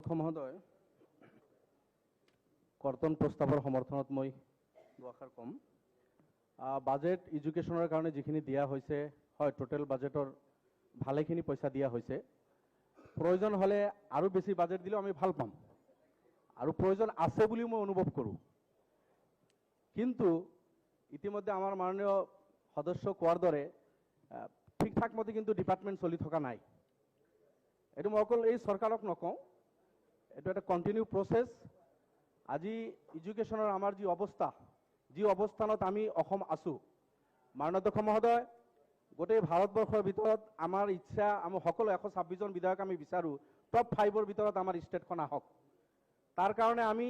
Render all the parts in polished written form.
অধ্যক্ষ মহোদয়, কৰ্তন প্ৰস্তাৱৰ সমৰ্থনত মই দুআষাৰ কম। বাজেট এডুকেশ্যনৰ কাৰণে যিখিনি দিয়া হৈছে, হয় টোটেল বাজেটৰ ভালেখিনি পইচা দিয়া হৈছে। প্ৰয়োজন হ'লে আৰু বেছি বাজেট দিলেও আমি ভাল পাম, আৰু প্ৰয়োজন আছে বুলিও মই অনুভৱ কৰোঁ। কিন্তু ইতিমধ্যে আমাৰ মাননীয় সদস্য কোৱাৰ দৰে ঠিকঠাক মতে কিন্তু ডিপাৰ্টমেণ্ট চলি থকা নাই। এইটো মই অকল এই চৰকাৰক নকওঁ, এইটো এটা কণ্টিনিউ প্ৰচেছ। আজি এডুকেশ্যনৰ আমাৰ যি অৱস্থা, যি অৱস্থানত আমি অসম আছোঁ, মাননীয় অধ্যক্ষ মহোদয়, গোটেই ভাৰতবৰ্ষৰ ভিতৰত আমাৰ ইচ্ছা, আমি সকলো 126 জন বিধায়ক আমি বিচাৰোঁ টপ 5ৰ ভিতৰত আমাৰ ষ্টেটখন আহক। তাৰ কাৰণে আমি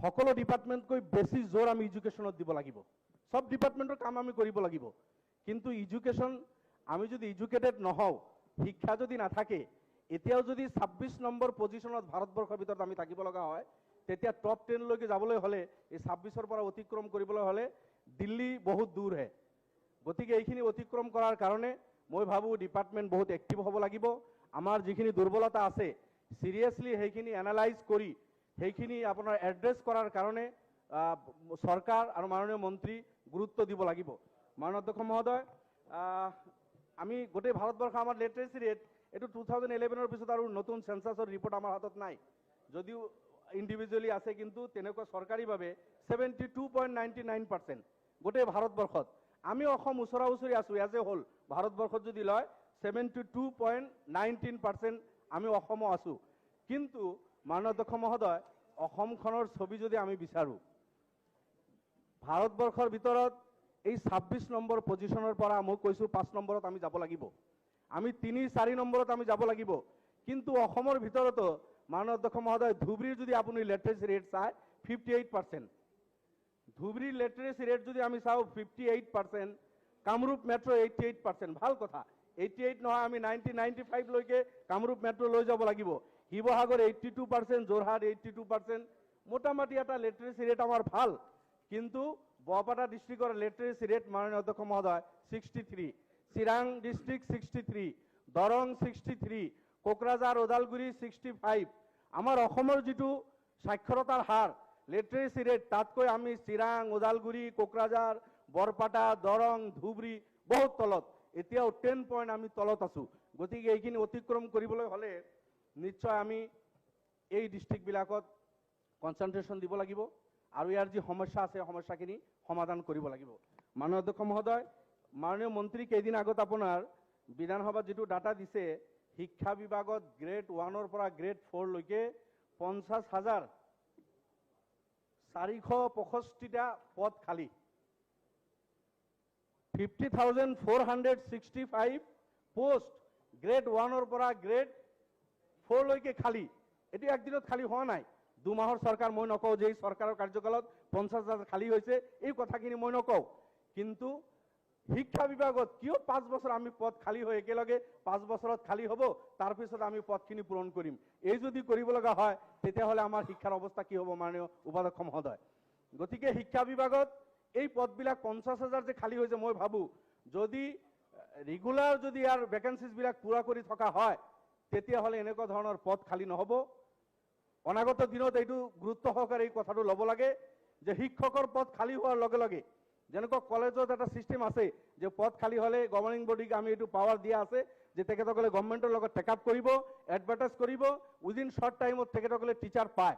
সকলো ডিপাৰ্টমেণ্টকৈ বেছি জোৰ আমি এডুকেশ্যনত দিব লাগিব। সব ডিপাৰ্টমেণ্টৰ কাম আমি কৰিব লাগিব। কিন্তু এডুকেশ্যন, আমি যদি এডুকেটেড নহওঁ, শিক্ষা যদি নাথাকে, এতিয়াও যদি 26 নম্বৰ পজিশ্যনত ভাৰতবৰ্ষৰ ভিতৰত আমি থাকিব লগা হয়, তেতিয়া টপ 10লৈকে যাবলৈ হ'লে, এই 26ৰ পৰা অতিক্ৰম কৰিবলৈ হ'লে দিল্লী বহুত দূৰহে। গতিকে এইখিনি অতিক্ৰম কৰাৰ কাৰণে মই ভাবোঁ ডিপাৰ্টমেণ্ট বহুত এক্টিভ হ'ব লাগিব। আমাৰ যিখিনি দুৰ্বলতা আছে সিৰিয়াছলি সেইখিনি এনালাইজ কৰি সেইখিনি আপোনাৰ এড্ৰেছ কৰাৰ কাৰণে চৰকাৰ আৰু মাননীয় মন্ত্ৰী গুৰুত্ব দিব লাগিব। মাননীয় অধ্যক্ষ মহোদয়, আমি গোটেই ভাৰতবৰ্ষ আমাৰ লিটাৰেচি ৰেট এইটো 2011ৰ পিছত আৰু নতুন সেন্সাছৰ ৰিপৰ্ট আমাৰ হাতত নাই, যদিও ইণ্ডিভিজুৱেলি আছে, কিন্তু তেনেকুৱা চৰকাৰীভাৱে 72.99% গোটেই ভাৰতবৰ্ষত। আমি অসম ওচৰা ওচৰি আছোঁ এজ এ হোল। ভাৰতবৰ্ষত যদি লয় 72.19% আমি অসমো আছোঁ। কিন্তু মাননীয় অধ্যক্ষ মহোদয়, অসমখনৰ ছবি যদি আমি বিচাৰোঁ, ভাৰতবৰ্ষৰ ভিতৰত এই 26 নম্বৰ পজিশ্যনৰ পৰা মই কৈছোঁ 5 নম্বৰত আমি যাব লাগিব, আমি 3-4 নম্বৰত আমি যাব লাগিব। কিন্তু অসমৰ ভিতৰতো মাননীয় অধ্যক্ষ মহোদয়, ধুবুৰীৰ যদি আপুনি লিটাৰেচি ৰেট চায় 58%, ধুবুৰীৰ লিটাৰেচি ৰেট যদি আমি চাওঁ 58%, কামৰূপ মেট্ৰ' 88%। ভাল কথা, 88 নহয়, আমি 90-95লৈকে কামৰূপ মেট্ৰ' লৈ যাব লাগিব। শিৱসাগৰ 82%, যোৰহাট 82%, মোটামুটি এটা লিটাৰেচি ৰেট আমাৰ ভাল। কিন্তু বৰপেটা ডিষ্ট্ৰিক্টৰ লিটাৰেচি ৰেট মাননীয় অধ্যক্ষ মহোদয় 63, চিৰাং ডিষ্ট্ৰিক্ট 63, দৰং 63, কোকৰাঝাৰ ওদালগুৰি 65। আমাৰ অসমৰ যিটো সাক্ষৰতাৰ হাৰ, লিটাৰেচি ৰেট, তাতকৈ আমি চিৰাং, ওদালগুৰি, কোকৰাঝাৰ, বৰপেটা, দৰং, ধুবুৰী বহুত তলত, এতিয়াও 10 পইণ্ট আমি তলত আছোঁ। গতিকে এইখিনি অতিক্ৰম কৰিবলৈ হ'লে নিশ্চয় আমি এই ডিষ্ট্ৰিক্টবিলাকত কনচেনট্ৰেশ্যন দিব লাগিব, আৰু ইয়াৰ যি সমস্যা আছে সমস্যাখিনি সমাধান কৰিব লাগিব। মাননীয় অধ্যক্ষ মহোদয়, মাননীয় মন্ত্ৰী কেইদিন আগত আপোনাৰ বিধানসভাত যিটো ডাটা দিছে, শিক্ষা বিভাগত গ্ৰেড 1ৰ পৰা গ্ৰেড 4লৈকে 50,465টা পদ খালী, 50,465 পোষ্ট গ্ৰেড 1ৰ পৰা গ্ৰেড 4লৈকে খালী। এটি একদিনত খালী হোৱা নাই, 2 মাহৰ চৰকাৰ মই নকওঁ যে এই চৰকাৰৰ কাৰ্যকালত 50,000 খালী হৈছে, এই কথাখিনি মই নকওঁ। কিন্তু শিক্ষা বিভাগত কিয় 5 বছৰ আমি পদ খালী হৈ একেলগে 5 বছৰত খালী হ'ব, তাৰপিছত আমি পদখিনি পূৰণ কৰিম, এই যদি কৰিব লগা হয় তেতিয়াহ'লে আমাৰ শিক্ষাৰ অৱস্থা কি হ'ব মাননীয় উপাধ্যক্ষ মহোদয়। গতিকে শিক্ষা বিভাগত এই পদবিলাক 50,000 যে খালী হৈছে, মই ভাবোঁ যদি ৰেগুলাৰ যদি ইয়াৰ ভেকেঞ্চিছবিলাক পূৰা কৰি থকা হয় তেতিয়াহ'লে এনেকুৱা ধৰণৰ পদ খালী নহ'ব। অনাগত দিনত এইটো গুৰুত্ব সহকাৰে এই কথাটো ল'ব লাগে যে শিক্ষকৰ পদ খালী হোৱাৰ লগে লগে, যেনেকুৱা কলেজত এটা ছিষ্টেম আছে যে পদ খালী হ'লে গভৰ্ণিং বডিক আমি এইটো পাৱাৰ দিয়া আছে যে তেখেতসকলে গভৰ্ণমেণ্টৰ লগত টেক আপ কৰিব, এডভাৰটাইজ কৰিব, উইদিন শ্বৰ্ট টাইমত তেখেতসকলে টিচাৰ পায়।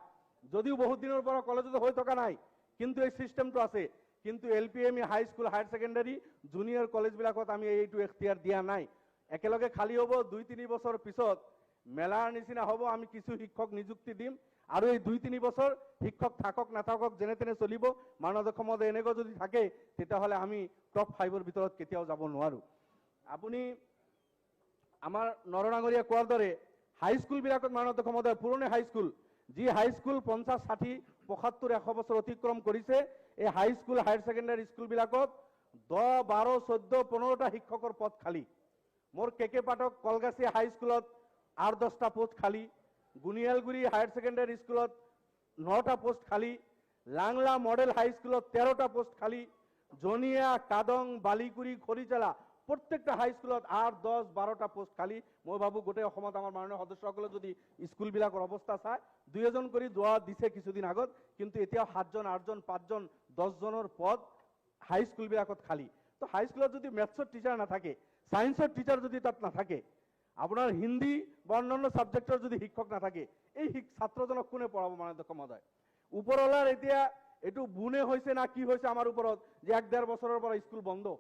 যদিও বহুত দিনৰ পৰা কলেজত হৈ থকা নাই, কিন্তু এই ছিষ্টেমটো আছে। কিন্তু LPME, high school, higher secondary, junior কলেজবিলাকত আমি এইটো এখতিয়াৰ দিয়া নাই। একেলগে খালী হ'ব, 2-3 বছৰ পিছত মেলাৰ নিচিনা হ'ব, আমি কিছু শিক্ষক নিযুক্তি দিম, আৰু এই 2-3 বছৰ শিক্ষক থাকক নাথাকক যেনে তেনে চলিব। মাননীয় অধ্যক্ষ মহোদয়, এনেকুৱা যদি থাকে তেতিয়াহ'লে আমি টপ 5ৰ ভিতৰত কেতিয়াও যাব নোৱাৰোঁ। আপুনি আমাৰ নৰনাগৰীয়া কোৱাৰ দৰে হাইস্কুলবিলাকত মাননীয় অধ্যক্ষ মহোদয়, পুৰণি হাইস্কুল, যি হাইস্কুল 50, 60, 75, 100 বছৰ অতিক্ৰম কৰিছে, এই হাইস্কুল, হায়াৰ ছেকেণ্ডাৰী স্কুলবিলাকত 10, 12, 14, 15টা শিক্ষকৰ পদ খালী। মোৰ KK পাঠক কলগাছি হাইস্কুলত 8-10টা পোষ্ট খালী, গুনিয়ালগুৰি হায়াৰ ছেকেণ্ডাৰী স্কুলত 9টা পোষ্ট খালী, লাংলা মডেল হাইস্কুলত 13টা পোষ্ট খালী, জনিয়া, কাদং, বালিকুৰি, খৰিচালা প্ৰত্যেকটা হাইস্কুলত 8, 10, 12টা পোষ্ট খালী। মই ভাবোঁ গোটেই অসমত আমাৰ মাননীয় সদস্যসকলে যদি স্কুলবিলাকৰ অৱস্থা চায়, 2-এজন কৰি যোৱা দিছে কিছুদিন আগত, কিন্তু এতিয়াও 7জন, 8জন, 5জন, 10জনৰ পদ হাইস্কুলবিলাকত খালী। তো হাইস্কুলত যদি মেথছৰ টিচাৰ নাথাকে, ছায়েন্সৰ টিচাৰ যদি তাত নাথাকে, আপোনাৰ হিন্দী বা অন্যান্য ছাবজেক্টৰ যদি শিক্ষক নাথাকে, এই ছাত্ৰজনক কোনে পঢ়াব মাননীয় অধ্যক্ষ মহোদয়? ওপৰৱালাৰ এতিয়া এইটো বুনে হৈছে না কি হৈছে আমাৰ ওপৰত, যে 1-1.5 বছৰৰ পৰা স্কুল বন্ধ।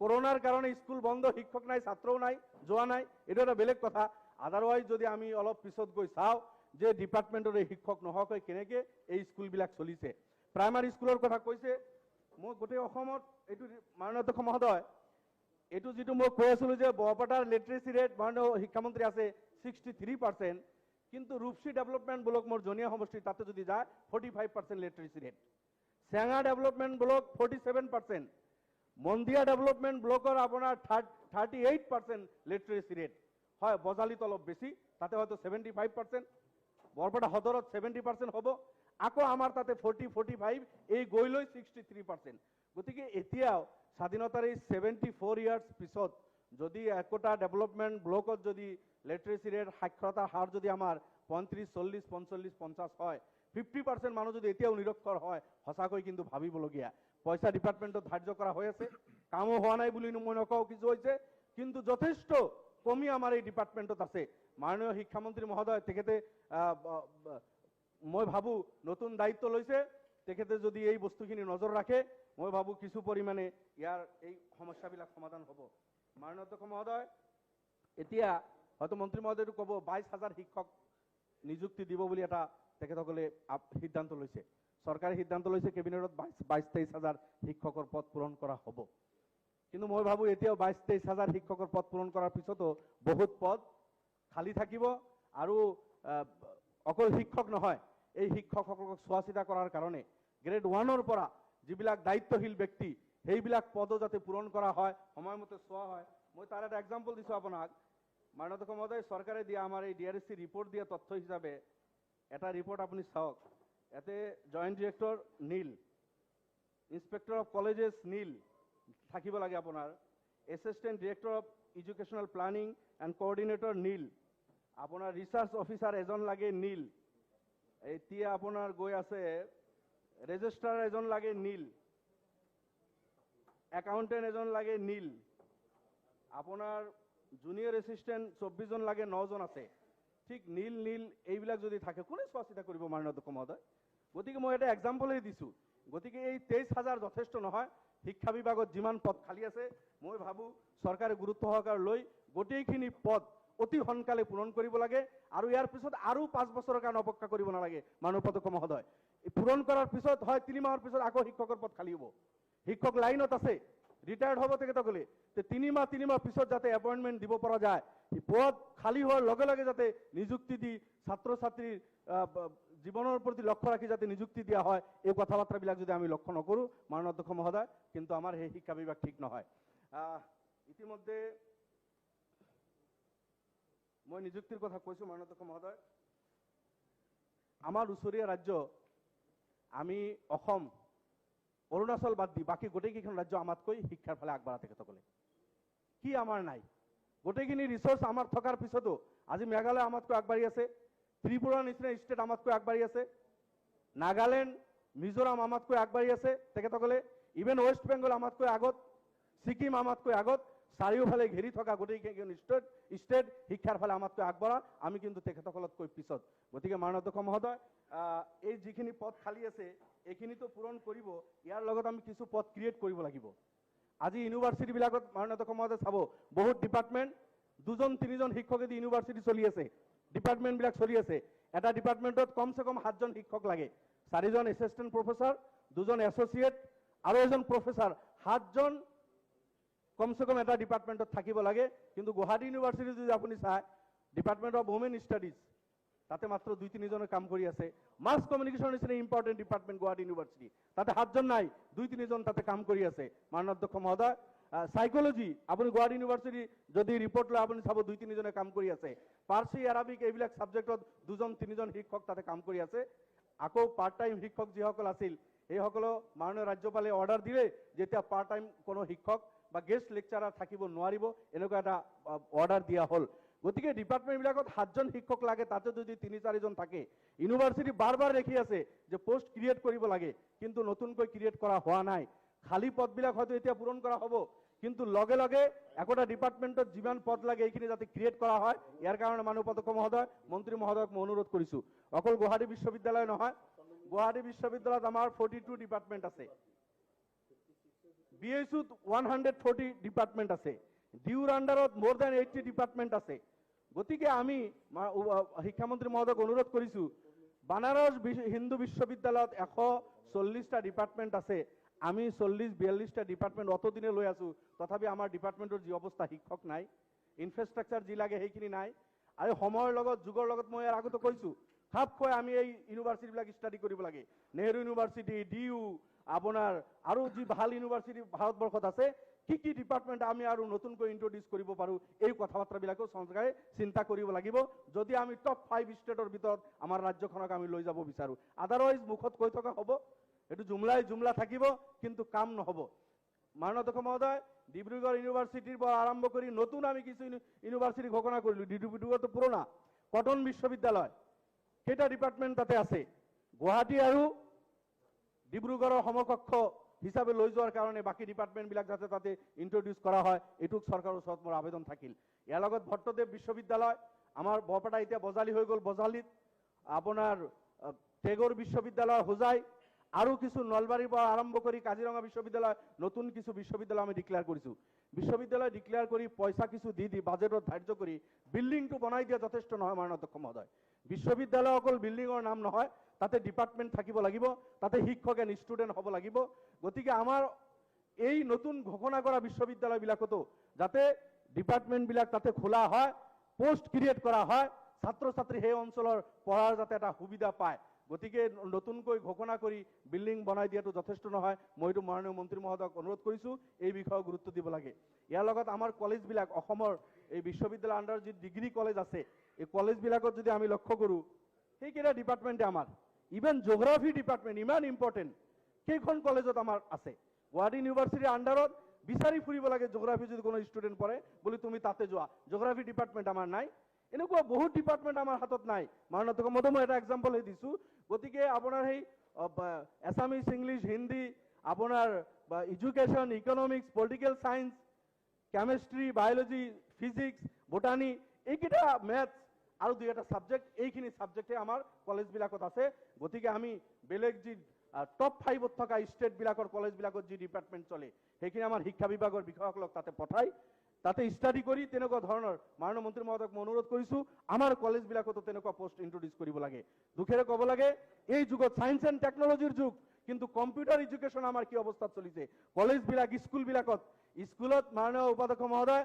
কৰোনাৰ কাৰণে স্কুল বন্ধ, শিক্ষক নাই, ছাত্ৰও নাই, যোৱা নাই, এটা একটা বেলেগ কথা। আদাৰওয়াইজ যদি আমি অলপ পিছত গৈ চাওঁ যে ডিপাৰ্টমেন্টৰ এই শিক্ষক নোহোৱাকৈ কেনেকৈ এই স্কুলবিলাক চলিছে। প্ৰাইমাৰী স্কুলৰ কথা কৈছে, মই গোটেই অসমত এইটো মাননীয় অধ্যক্ষ মহোদয়, এইটো যিটো মই কৈ আছিলোঁ যে বৰপেটাৰ লিটাৰেচি ৰেট মাননীয় শিক্ষামন্ত্ৰী আছে 63%, কিন্তু ৰূপসী ডেভেলপমেন্ট ব্লক মোৰ জনীয়া সমষ্টি তাতে যদি যায় 45% লিটাৰেচি ৰেট, চেঙা ডেভেলপমেন্ট ব্লক 47%, মন্দিয়া ডেভেলপমেন্ট ব্লকৰ আপোনাৰ 38% লিটাৰেচি ৰেট হয়। বজালিত অলপ বেছি, তাতে হয়তো 75%, বৰপেটা সদৰত 70% হ'ব, আকৌ আমাৰ তাতে 40-45, এই গৈ লৈ 63%। গতিকে এতিয়াও স্বাধীনতাৰ এই 74 ইয়াৰ্ছ পিছত যদি একোটা ডেভেলপমেন্ট ব্লকত যদি লিটাৰেচি ৰেট, সাক্ষৰতাৰ হাৰ যদি আমাৰ 35, 40, 45, 50 হয়, 50% মানুহ যদি এতিয়াও নিৰক্ষৰ হয়, সঁচাকৈ কিন্তু ভাবিবলগীয়া। পইচা ডিপার্টমেন্টত ধার্য করা হয়েছে, কামও হওয়া নাই বলি মই নকওঁ, কিছু হয়েছে, কিন্তু যথেষ্ট কমি আমার এই ডিপার্টমেন্টত আছে। মাননীয় শিক্ষামন্ত্রী মহোদয় তেখেতে মই ভাবোঁ নতুন দায়িত্ব লৈছে, তেখেতে যদি এই বস্তুখিনি নজৰ ৰাখে, মই ভাবোঁ কিছু পৰিমাণে ইয়াৰ এই সমস্যাবিলাক সমাধান হ'ব। মাননীয় অধ্যক্ষ মহোদয়, এতিয়া হয়তো মন্ত্ৰী মহোদয়টো ক'ব 22,000 শিক্ষক নিযুক্তি দিব বুলি এটা তেখেতসকলে সিদ্ধান্ত লৈছে। সরকারে সিদ্ধান্ত লৈছে কেবিনেটত 22-23 হাজাৰ শিক্ষকৰ পদ পূৰণ কৰা হ'ব। কিন্তু মই ভাবোঁ এতিয়াও 22-23 হাজাৰ শিক্ষকৰ পদ পূৰণ কৰাৰ পিছতো বহুত পদ খালী থাকিব, আৰু অকল শিক্ষক নহয়, এই শিক্ষকসকলক চোৱা চিতা কৰাৰ কাৰণে গ্ৰেড 1ৰ পৰা যিবিলাক দায়িত্বশীল ব্যক্তি, সেইবিলাক পদো যাতে পূৰণ কৰা হয়, সময়মতে চোৱা হয়। মই তাৰ এটা এক্সাম্পল দিছোঁ আপোনাক। মাননীয় অধ্যক্ষ মহোদয়, চৰকাৰে দিয়া আমাৰ এই DRSC ৰিপৰ্ট দিয়া তথ্য হিচাপে এটা ৰিপৰ্ট আপুনি চাওক। ইয়াতে joint director nil, inspector of colleges nil থাকিব লাগে আপোনাৰ, assistant director of educational planning and coordinator nil, আপোনাৰ ৰিচাৰ্চ অফিচাৰ এজন লাগে নীল, এতিয়া আপোনাৰ গৈ আছে ৰেজিষ্ট্ৰাৰ এজন লাগে নীল, একাউণ্টেণ্ট এজন লাগে নীল, আপোনাৰ জুনিয়ৰ এছিষ্টেণ্ট 24 জন লাগে, 9 জন আছে। ঠিক নীল নীল এইবিলাক যদি থাকে, কোনে চোৱা চিতা কৰিব মাননীয় অধ্যক্ষ মহোদয়? গতিকে মই এটা এক্সাম্পলেই দিছোঁ। গতিকে এই 23,000 যথেষ্ট নহয়। শিক্ষা বিভাগত যিমান পদ খালী আছে, মই ভাবোঁ চৰকাৰে গুৰুত্ব সহকাৰে লৈ গোটেইখিনি পদ অতি সোনকালে পূৰণ কৰিব লাগে, আৰু ইয়াৰ পিছত আৰু 5 বছৰৰ কাৰণে অপেক্ষা কৰিব নালাগে মাননীয় অধ্যক্ষ মহোদয়। পূৰণ কৰাৰ পিছত হয় 3 মাহৰ পিছত আকৌ শিক্ষকৰ পদ খালী হ'ব। শিক্ষক লাইনত আছে, ৰিটায়াৰ্ড হ'ব তেখেতসকলে, 3 মাহ পিছত যাতে এপইণ্টমেণ্ট দিব পৰা যায়, পদ খালী হোৱাৰ লগে লগে যাতে নিযুক্তি দি ছাত্ৰ ছাত্ৰীৰ জীৱনৰ প্ৰতি লক্ষ্য ৰাখি যাতে নিযুক্তি দিয়া হয়, এই কথা বাৰ্তাবিলাক যদি আমি লক্ষ্য নকৰোঁ মাননীয় অধ্যক্ষ মহোদয়, কিন্তু আমাৰ সেই শিক্ষা বিভাগ ঠিক নহয়। ইতিমধ্যে মই নিযুক্তিৰ কথা কৈছোঁ মাননীয় অধ্যক্ষ মহোদয়। আমাৰ ওচৰীয়া ৰাজ্য আমি অসম, অৰুণাচল বাদ দি বাকী গোটেইকেইখন ৰাজ্য আমাতকৈ শিক্ষাৰ ফালে আগবঢ়া তেখেতসকলে। কি আমাৰ নাই? গোটেইখিনি ৰিচোৰ্চ আমাৰ থকাৰ পিছতো আজি মেঘালয় আমাতকৈ আগবাঢ়ি আছে, ত্ৰিপুৰাৰ নিচিনা ষ্টেট আমাতকৈ আগবাঢ়ি আছে, নাগালেণ্ড, মিজোৰাম আমাতকৈ আগবাঢ়ি আছে তেখেতসকলে, ইভেন ৱেষ্ট বেংগল আমাতকৈ আগত, ছিকিম আমাতকৈ আগত, চাৰিওফালে ঘেৰি থকা গোটেইকেইখন ষ্টেট শিক্ষাৰ ফালে আমাতকৈ আগবঢ়া, আমি কিন্তু তেখেতসকলতকৈ পিছত। গতিকে মাননীয় অধ্যক্ষ মহোদয়, এই যিখিনি পদ খালী আছে এইখিনিতো পূৰণ কৰিব, ইয়াৰ লগত আমি কিছু পদ ক্ৰিয়েট কৰিব লাগিব। আজি ইউনিভাৰ্চিটিবিলাকত মাননীয় অধ্যক্ষ মহোদয় চাব, বহুত ডিপাৰ্টমেণ্ট 2-3জন শিক্ষকেদি ইউনিভাৰ্চিটি চলি আছে, ডিপাৰ্টমেণ্টবিলাক চলি আছে। এটা ডিপাৰ্টমেণ্টত কমচে কম 7জন শিক্ষক লাগে, 4জন এছিষ্টেণ্ট প্ৰফেচাৰ, 2জন এছ'চিয়েট আৰু এজন প্ৰফেচাৰ, 7জন কমচে কম এটা ডিপাৰ্টমেণ্টত থাকিব লাগে। কিন্তু গুৱাহাটী ইউনিভাৰ্চিটি যদি আপুনি চায়, ডিপাৰ্টমেণ্ট অফ ওমেন ষ্টাডিজ, তাতে মাত্ৰ 2-3জনে কাম কৰি আছে। মাছ কমিউনিকেশ্যন নিচিনা ইম্পৰ্টেণ্ট ডিপাৰ্টমেণ্ট গুৱাহাটী ইউনিভাৰ্চিটি, তাতে 7জন নাই, 2-3জন তাতে কাম কৰি আছে। মাননীয় অধ্যক্ষ মহোদয়, সাইকোলজি আপুনি গুৱাহাটী ইউনিভাৰ্চিটি যদি ৰিপৰ্ট লয় আপুনি চাব 2-3জনে কাম কৰি আছে। পাৰ্চী, আৰবিক এইবিলাক ছাবজেক্টত 2-3জন শিক্ষক তাতে কাম কৰি আছে। আকৌ পাৰ্ট টাইম শিক্ষক যিসকল আছিল সেইসকলেও মাননীয় ৰাজ্যপালে অৰ্ডাৰ দিলে, যেতিয়া পাৰ্ট টাইম কোনো শিক্ষক বা গেষ্ট লেকচাৰাৰ থাকিব নোৱাৰিব এনেকুৱা এটা অৰ্ডাৰ দিয়া হ'ল। গতিকে ডিপাৰ্টমেণ্টবিলাকত 7জন শিক্ষক লাগে, তাতে যদি 3-4জন থাকে, ইউনিভাৰ্চিটি বাৰ বাৰ দেখি আছে যে পোষ্ট ক্ৰিয়েট কৰিব লাগে, কিন্তু নতুনকৈ ক্ৰিয়েট কৰা হোৱা নাই। খালী পদবিলাক হয়তো এতিয়া পূৰণ কৰা হ'ব, কিন্তু লগে লগে একটা ডিপাৰ্টমেণ্টত যিমান পদ লাগে এইখিনি যাতে ক্ৰিয়েট কৰা হয়, ইয়াৰ কাৰণে মাননীয় উপাধ্যক্ষ মহোদয়, মন্ত্ৰী মহোদয়ক মই অনুৰোধ কৰিছোঁ। অকল গুৱাহাটী বিশ্ববিদ্যালয় নহয়, গুৱাহাটী বিশ্ববিদ্যালয়ত আমাৰ 42 ডিপাৰ্টমেণ্ট আছে, BSUত 140 ডিপাৰ্টমেণ্ট আছে, ডিউৰ আণ্ডাৰত মোৰ দেন 80 ডিপাৰ্টমেণ্ট আছে। গতিকে আমি শিক্ষামন্ত্ৰী মহোদয়ক অনুৰোধ কৰিছোঁ, বানাৰস হিন্দু বিশ্ববিদ্যালয়ত 140টা ডিপাৰ্টমেণ্ট আছে, আমি 40-42টা ডিপাৰ্টমেণ্ট অতদিনে লৈ আছোঁ, তথাপি আমাৰ ডিপাৰ্টমেণ্টৰ যি অৱস্থা, শিক্ষক নাই, ইনফ্ৰাষ্ট্ৰাকচাৰ যি লাগে সেইখিনি নাই। আৰু সময়ৰ লগত যুগৰ লগত মই ইয়াৰ আগতে কৈছোঁ, খাপ খুৱাই আমি এই ইউনিভাৰ্চিটিবিলাক ষ্টাডি কৰিব লাগে। নেহৰু ইউনিভাৰ্চিটি, DU, আপোনাৰ আৰু যি ভাল ইউনিভাৰ্চিটি ভাৰতবৰ্ষত আছে, কি কি ডিপাৰ্টমেণ্ট আমি আৰু নতুনকৈ ইন্ট্ৰডিউচ কৰিব পাৰোঁ, এই কথা বাৰ্তাবিলাকো চৰকাৰে চিন্তা কৰিব লাগিব, যদি আমি টপ 5 ষ্টেটৰ ভিতৰত আমাৰ ৰাজ্যখনক আমি লৈ যাব বিচাৰোঁ। আদাৰৱাইজ মুখত কৈ থকা হ'ব, এইটো জুমলা থাকিব, কিন্তু কাম নহ'ব। মাননীয় অধ্যক্ষ মহোদয়, ডিব্ৰুগড় ইউনিভাৰ্চিটিৰ পৰা আৰম্ভ কৰি নতুন আমি কিছু ইউনিভাৰ্চিটি ঘোষণা কৰিলোঁ। ডিব্ৰুগড়টো পুৰণা, কটন বিশ্ববিদ্যালয়, কেইটা ডিপাৰ্টমেণ্ট তাতে আছে, গুৱাহাটী আৰু ডিব্ৰুগড়ৰ সমকক্ষ হিচাপে লৈ যোৱাৰ কাৰণে বাকী ডিপাৰ্টমেণ্টবিলাক যাতে তাতে ইন্ট্ৰডিউচ কৰা হয়, এইটোক চৰকাৰৰ ওচৰত মোৰ আবেদন থাকিল। ইয়াৰ লগত ভট্টদেৱ বিশ্ববিদ্যালয়, আমাৰ বৰপেটা এতিয়া বজালি হৈ গ'ল, বজালিত আপোনাৰ টেগৰ বিশ্ববিদ্যালয়, হোজাই আৰু কিছু নলবাৰীৰ পৰা আৰম্ভ কৰি কাজিৰঙা বিশ্ববিদ্যালয়, নতুন কিছু বিশ্ববিদ্যালয় আমি ডিক্লেয়াৰ কৰিছোঁ। বিশ্ববিদ্যালয় ডিক্লেয়াৰ কৰি পইচা কিছু দি বাজেটত ধাৰ্য কৰি বিল্ডিংটো বনাই দিয়া যথেষ্ট নহয় মাননীয় অধ্যক্ষ মহোদয়। বিশ্ববিদ্যালয় অকল বিল্ডিঙৰ নাম নহয়, তাতে ডিপাৰ্টমেণ্ট থাকিব লাগিব, তাতে শিক্ষক এণ্ড ষ্টুডেণ্ট হ'ব লাগিব। গতিকে আমাৰ এই নতুন ঘোষণা কৰা বিশ্ববিদ্যালয়বিলাকতো যাতে ডিপাৰ্টমেণ্টবিলাক তাতে খোলা হয়, পোষ্ট ক্ৰিয়েট কৰা হয়, ছাত্ৰ ছাত্ৰী সেই অঞ্চলৰ পঢ়াৰ যাতে এটা সুবিধা পায়। গতিকে নতুনকৈ ঘোষণা কৰি বিল্ডিং বনাই দিয়াটো যথেষ্ট নহয়। মইতো মাননীয় মন্ত্ৰী মহোদয়ক অনুৰোধ কৰিছোঁ এই বিষয়ে গুৰুত্ব দিব লাগে। ইয়াৰ লগত আমাৰ কলেজবিলাক, অসমৰ এই বিশ্ববিদ্যালয় আণ্ডাৰ যি ডিগ্ৰী কলেজ আছে, এই কলেজবিলাকত যদি আমি লক্ষ্য কৰোঁ, সেইকেইটা ডিপাৰ্টমেণ্টে আমাৰ, ইভেন জিঅ'গ্ৰাফি ডিপাৰ্টমেণ্ট ইমান ইম্পৰ্টেণ্ট, কেইখন কলেজত আমাৰ আছে। গুৱাহাটী ইউনিভাৰ্চিটিৰ আণ্ডাৰত বিচাৰি ফুৰিব লাগে, জিঅ'গ্ৰাফি যদি কোনো ষ্টুডেণ্ট পঢ়ে বুলি তুমি তাতে যোৱা, জিঅ'গ্ৰাফি ডিপাৰ্টমেণ্ট আমাৰ নাই। এনেকুৱা বহুত ডিপাৰ্টমেণ্ট আমাৰ হাতত নাই। মাননীয় অধ্যক্ষ মহোদয়, মই এটা এক্সাম্পল দিছোঁ। গতিকে আপোনাৰ সেই এছামিছ, ইংলিছ, হিন্দী, আপোনাৰ education, economics, political science, chemistry, biology, physics, botany, এইকেইটা মেথছ আৰু 2-এটা ছাবজেক্ট, এইখিনি ছাবজেক্টে আমাৰ কলেজবিলাকত আছে। গতিকে আমি বেলেগ যি টপ 5ত থকা ষ্টেটবিলাকৰ কলেজবিলাকত যি ডিপাৰ্টমেণ্ট চলে, সেইখিনি আমাৰ শিক্ষা বিভাগৰ বিষয়াসকলক তাতে পঠাই তাতে ষ্টাডি কৰি তেনেকুৱা ধৰণৰ মাননীয় মন্ত্ৰী মহোদয়ক মই অনুৰোধ কৰিছোঁ, আমাৰ কলেজবিলাকতো তেনেকুৱা পোষ্ট ইন্ট্ৰডিউচ কৰিব লাগে। দুখেৰে ক'ব লাগে, এই যুগত ছায়েন্স এণ্ড টেকনলজিৰ যুগ, কিন্তু কম্পিউটাৰ এডুকেশ্যন আমাৰ কি অৱস্থাত চলিছে। কলেজবিলাক, স্কুলত মাননীয় উপাধ্যক্ষ মহোদয়,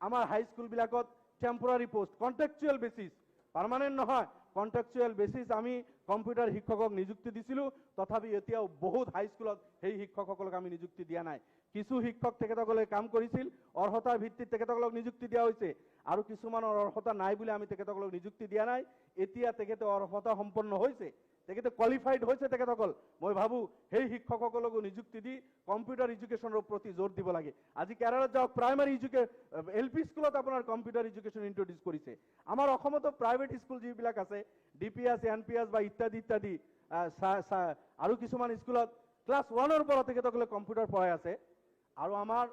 আমাৰ হাইস্কুলবিলাকত temporary post, contractual basis, permanent নহয়, কণ্ট্ৰেকচুৱেল বেচিছ আমি কম্পিউটাৰ শিক্ষকক নিযুক্তি দিছিলোঁ, তথাপি এতিয়াও বহুত হাইস্কুলত সেই শিক্ষকসকলক আমি নিযুক্তি দিয়া নাই। কিছু শিক্ষক তেখেতসকলে কাম কৰিছিল, অৰ্হতাৰ ভিত্তিত তেখেতসকলক নিযুক্তি দিয়া হৈছে, আৰু কিছুমানৰ অৰ্হতা নাই বুলি আমি তেখেতসকলক নিযুক্তি দিয়া নাই। এতিয়া তেখেতে অৰ্হতা সম্পন্ন হৈছে, তেখেতে কোৱালিফাইড হৈছে তেখেতসকল। মই ভাবোঁ সেই শিক্ষকসকলকো নিযুক্তি দি কম্পিউটাৰ এডুকেশ্যনৰ প্ৰতি জোৰ দিব লাগে। আজি কেৰালাত যাওক, প্ৰাইমাৰী LP স্কুলত আপোনাৰ কম্পিউটাৰ এডুকেশ্যন ইন্ট্ৰডিউচ কৰিছে। আমাৰ অসমতো প্ৰাইভেট স্কুল যিবিলাক আছে, DPS, NPS বা ইত্যাদি আৰু কিছুমান স্কুলত ক্লাছ 1ৰ পৰা তেখেতসকলে কম্পিউটাৰ পঢ়াই আছে। আৰু আমাৰ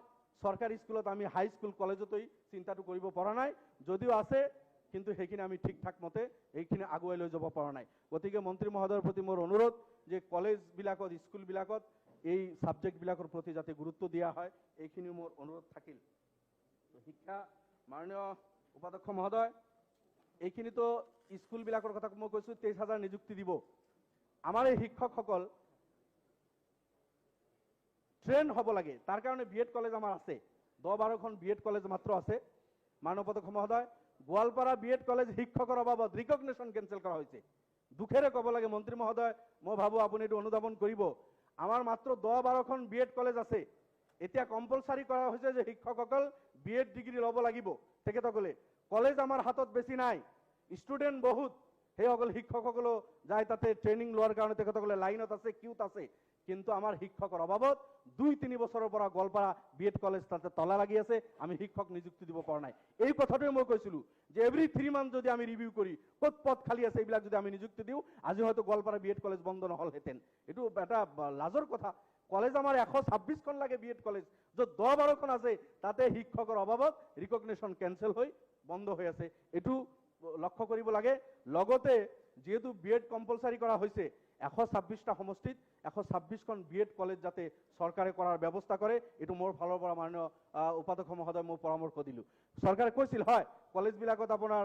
চৰকাৰী স্কুলত আমি হাইস্কুল, কলেজতেই চিন্তাটো কৰিব পৰা নাই, যদিও আছে, কিন্তু সেইখিনি আমি ঠিক ঠাক মতে এইখিনি আগুৱাই লৈ যাব পৰা নাই। গতিকে মন্ত্ৰী মহোদয়ৰ প্ৰতি মোৰ অনুৰোধ যে কলেজবিলাকত, স্কুলবিলাকত এই ছাবজেক্টবিলাকৰ প্ৰতি যাতে গুৰুত্ব দিয়া হয়, এইখিনি মোৰ অনুৰোধ থাকিল। শিক্ষা মাননীয় উপাধ্যক্ষ মহোদয়, এইখিনিতো স্কুলবিলাকৰ কথা মই কৈছোঁ, 23,000 নিযুক্তি দিব। আমাৰ এই শিক্ষকসকল ট্ৰেইন হ'ব লাগে, তাৰ কাৰণে BEd কলেজ আমাৰ আছে, 10-12খন BEd কলেজ মাত্ৰ আছে। মাননীয় উপাধ্যক্ষ মহোদয়, গোৱালপাৰা BEd কলেজ শিক্ষকৰ অভাৱত ৰিকগনিশ্যন কেঞ্চেল কৰা হৈছে। দুখেৰে ক'ব লাগে মন্ত্ৰী মহোদয়, মই ভাবোঁ আপুনি এইটো অনুধাৱন কৰিব। আমাৰ মাত্ৰ 10-12খন BEd কলেজ আছে। এতিয়া কম্পালচাৰী কৰা হৈছে যে শিক্ষকসকল BEd ডিগ্ৰী ল'ব লাগিব তেখেতসকলে। কলেজ আমাৰ হাতত বেছি নাই, ষ্টুডেণ্ট বহুত, সেইসকল শিক্ষকসকলো যায় তাতে ট্ৰেইনিং লোৱাৰ কাৰণে তেখেতসকলে লাইনত আছে, কিউত আছে। কিন্তু আমাৰ শিক্ষকৰ অভাৱত 2-3 বছৰৰ পৰা গোৱালপাৰা BEd কলেজ তাতে তলা লাগি আছে, আমি শিক্ষক নিযুক্তি দিব পৰা নাই। এই কথাটোৱে মই কৈছিলোঁ যে এভৰি 3 মান্থ যদি আমি ৰিভিউ কৰি ক'ত পদ খালী আছে এইবিলাক যদি আমি নিযুক্তি দিওঁ, আজি হয়তো গোৱালপাৰা BEd কলেজ বন্ধ নহ'লহেঁতেন। এইটো এটা লাজৰ কথা। কলেজ আমাৰ 126খন লাগে BEd কলেজ, য'ত 10-12খন আছে, তাতে শিক্ষকৰ অভাৱত ৰিকগনিশ্যন কেঞ্চেল হৈ বন্ধ হৈ আছে। এইটো লক্ষ্য কৰিব লাগে। লগতে যেহেতু BEd কম্পালসাৰী কৰা হৈছে, 126টা সমষ্টিত 126খন BEd কলেজ যাতে চৰকাৰে কৰাৰ ব্যৱস্থা কৰে, এইটো মোৰ ফালৰ পৰা মাননীয় উপাধ্যক্ষ মহোদয় মই পৰামৰ্শ দিলোঁ। চৰকাৰে কৈছিল হয় কলেজবিলাকত আপোনাৰ